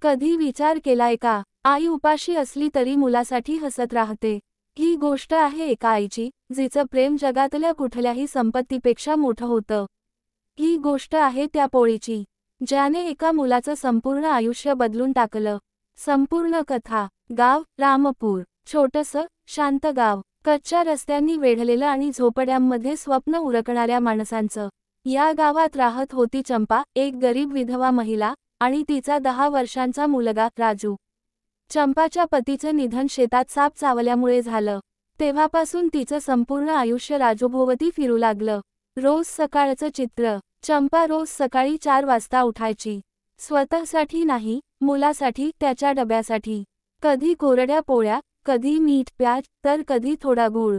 कधी विचार केलाय का, आई उपाशी असली तरी मुलासाठी हसत राहते. ही गोष्ट आहे एका आईची, जिचं प्रेम जगातल्या कुठल्याही संपत्तीपेक्षा मोठं होतं. ही गोष्ट आहे त्या पोळीची, ज्याने एका मुलाचं संपूर्ण आयुष्य बदलून टाकलं. संपूर्ण कथा. गाव रामपूर. छोटंसं, शांत गाव. कच्च्या रस्त्यांनी वेढलेलं आणि झोपड्यांमध्ये स्वप्न उरकणाऱ्या माणसांचं. या गावात राहत होती चंपा, एक गरीब विधवा महिला, आणि तिचा 10 वर्षांचा मुलगा राजू. चंपाच्या पतीचं निधन शेतात साप चावल्यामुळे झालं. तेव्हापासून तिचं संपूर्ण आयुष्य राजूभोवती फिरू लागलं. रोज सकाळचं चित्र. चंपा रोज सकाळी 4 वाजता उठायची. स्वतःसाठी नाही, मुलासाठी, त्याच्या डब्यासाठी. कधी कोरड्या पोळ्या, कधी मीठ प्याज, तर कधी थोडा गूळ.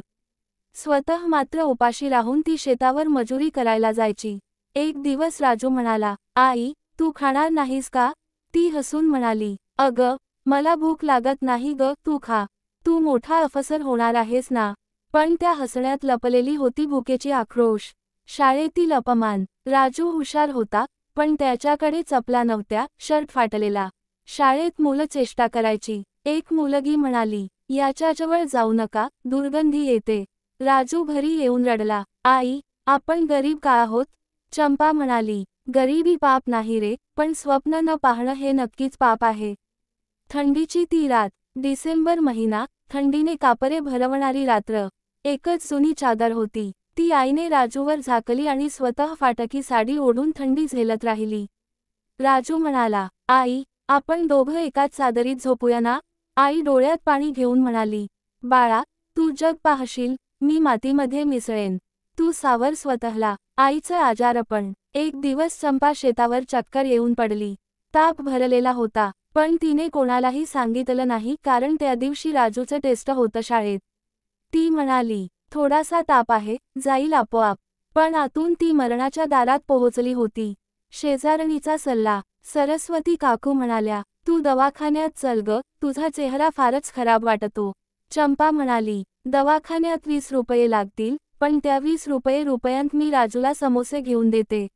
स्वतः मात्र उपाशी राहून ती शेतावर मजुरी करायला जायची. एक दिवस राजू म्हणाला, आई, तू खाणार नाहीस का? ती हसून म्हणाली, अगं, मला भूक लागत नाही ग, तू खा. तू मोठा अफसर होणार आहेस ना. पण त्या हसण्यात लपलेली होती भुकेची आक्रोश. शाळेतील अपमान. राजू हुशार होता, पण त्याच्याकडे चपला नव्हत्या, शर्ट फाटलेला. शाळेत मुलं चेष्टा करायची. एक मुलगी म्हणाली, याच्याजवळ जाऊ नका, दुर्गंधी येते. राजू घरी येऊन रडला, आई, आपण गरीब का आहोत? चंपा म्हणाली, गरिबी पाप नाही रे, पण स्वप्न न पाहणं हे नक्कीच पाप आहे. थंडीची ती रात. डिसेंबर महिना. थंडीने कापरे भरवणारी रात्र. एकच जुनी चादर होती. ती आईने राजूवर झाकली आणि स्वतः फाटकी साडी ओढून थंडी झेलत राहिली. राजू म्हणाला, आई, आपण दोघं एकाच चादरीत झोपूया ना? आई डोळ्यात पाणी घेऊन म्हणाली, बाळा, तू जग पाहशील, मी मातीमध्ये मिसळेन. तू सावर स्वतःला. आईचं आजारपण. एक दिवस चंपा शेतावर चक्कर येऊन पडली. ताप भरलेला होता, पण तिने कोणालाही सांगितलं नाही कारण त्या दिवशी राजूचं टेस्ट होतं शाळेत. ती म्हणाली, थोडासा ताप आहे, जाईल आपोआप. पण आतून ती मरणाच्या दारात पोहोचली होती. शेजारणीचा सल्ला. सरस्वती काकू म्हणाल्या, तू दवाखान्यात चल ग, तुझा चेहरा फारच खराब वाटतो. चंपा म्हणाली, दवाखान्यात 20 रुपये लागतील, पण त्या 20 रुपयांत मी राजूला समोसे घेऊन देते.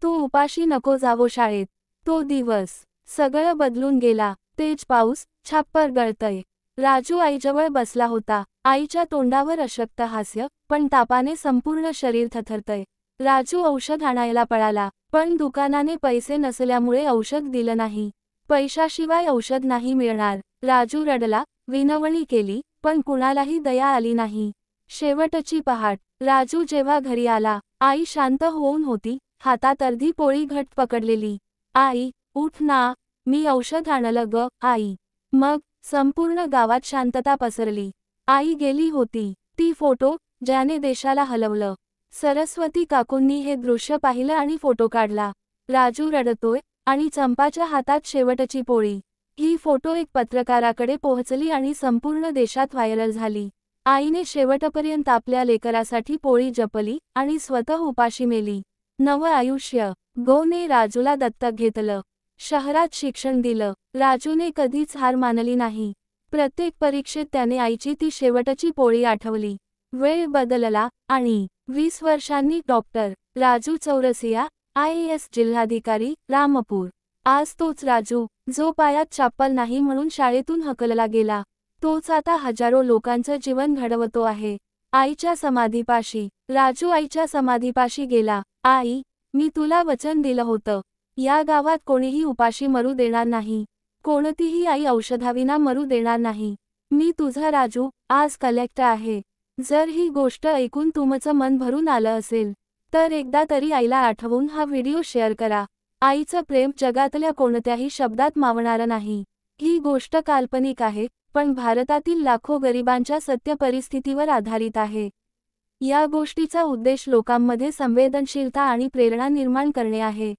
तू उपाशी नको जावो शाळेत. तो दिवस. सगळं बदलून गेला. तेज पाऊस, छाप्पर गळतय. राजू आईजवळ बसला होता. आईच्या तोंडावर अशक्त हास्य, पण तापाने संपूर्ण शरीर थरथरतय. राजू औषध आणायला पळाला, पण दुकानाने पैसे नसल्यामुळे औषध दिलं नाही. पैशाशिवाय औषध नाही मिळणार. राजू रडला, विनवणी केली, पण कुणालाही दया आली नाही. शेवटची पहाट. राजू जेव्हा घरी आला, आई शांत होऊन होती, हातात अर्धी पोळी घट्ट पकडलेली. आई, उठ ना, मी औषध आणलं ग, आई. मग संपूर्ण गावात शांतता पसरली. आई गेली होती. ती फोटो, ज्याने देशाला हलवलं. सरस्वती काकूंनी हे दृश्य पाहिलं आणि फोटो काढला. राजू रडतोय, आणि चंपाच्या हातात शेवटची पोळी. ही फोटो एक पत्रकाराकडे पोहोचली आणि संपूर्ण देशात व्हायरल झाली. आईने शेवटपर्यंत आपल्या लेकरासाठी पोळी जपली आणि स्वतः उपाशी मेली. नवं आयुष्य. गोने राजूला दत्तक घेतलं. शहरात शिक्षण दिलं. राजूने कधीच हार मानली नाही. प्रत्येक परीक्षेत त्याने आईची ती शेवटची पोळी आठवली. वेळ बदलला, आणि 20 वर्षांनी डॉक्टर. राजू चौरसिया, IAS जिल्हाधिकारी, रामपूर. आज तोच राजू, जो पायात चप्पल नाही म्हणून शाळेतून हकलला गेला. तोच आता हजारो लोकांचं जीवन घडवतो आहे. आईच्या समाधीपाशी. राजू आईच्या समाधीपाशी गेला. आई, मी तुला वचन दिलं होतं. या गावात कोणीही उपाशी मरू देणार नाही. कोणतीही आई औषधाविना मरू देणार नाही. मी तुझा राजू, आज कलेक्टर आहे. जर ही गोष्ट ऐकून तुमचं मन भरून आलं असेल, तर एकदा तरी आईला आठवून हा व्हिडिओ शेअर करा. आईचं प्रेम जगातल्या कोणत्याही शब्दात मावणारं नाही. ही गोष्ट काल्पनिक आहे, पण भारतातील लाखो गरिबांच्या सत्य परिस्थितीवर आधारित आहे. या गोष्टीचा उद्देश लोकांमध्ये संवेदनशीलता आणि प्रेरणा निर्माण करणे आहे.